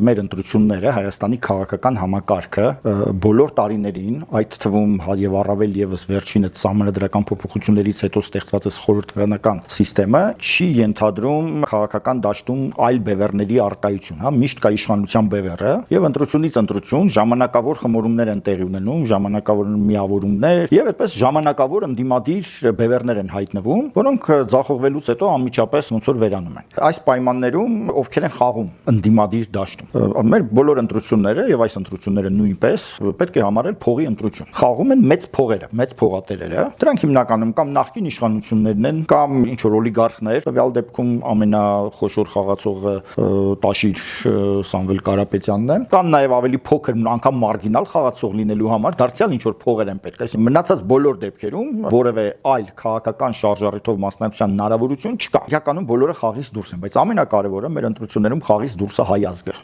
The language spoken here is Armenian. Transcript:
Մեր ընտրությունները Հայաստանի քաղաքական համակարգը բոլոր տարիներին, այդ թվում եւ առավել եւս վերջինս սահմանադրական փոփոխություններից հետո ստեղծված է խորհրդարանական համակարգը, չի ենթադրում քաղաքական դաշտում այլ բևեռների արտահայտություն, հա, միշտ կա իշխանության բևեռը եւ ընտրությունից ընտրություն ժամանակավոր խմորումներ են տեղի ունենում, ժամանակավոր միավորումներ եւ այդպես ժամանակավոր ընդդիմադիր բևեռներ են հայտնվում, որոնք ձախողվելուց հետո անմիջապես ոնց որ վերանում են։ Այս պայմաններում ովքեր են խաղում ընդդիմադիր դաշտում։ Մեր բոլոր ընտրությունները եւ այս ընտրությունները նույնպես պետք է համարել փողի ընտրություն։ Խաղում են մեծ փողերը, մեծ փողատերերը։ Դրանք հիմնականում կամ նախկին իշխանություններն են, կամ ինչ որ օլիգարխներ, տվյալ դեպքում ամենախոշոր խաղացողը Տաշիր Սամվել Կարապետյանն է, կան նաեւ ավելի փոքր, անգամ մարգինալ խաղացող լինելու համար դարձյալ ինչ որ փողեր են պետք։ Այսինքն մնացած բոլոր դեպքերում որևէ այլ քաղաքական շարժառիթով մասնակցության հնարավորություն չկա։ Իրականում բոլորը խաղից դուրս են, բայց ամենակարևորը մեր ընտրություններում խաղից դուրս է հայ ազգը։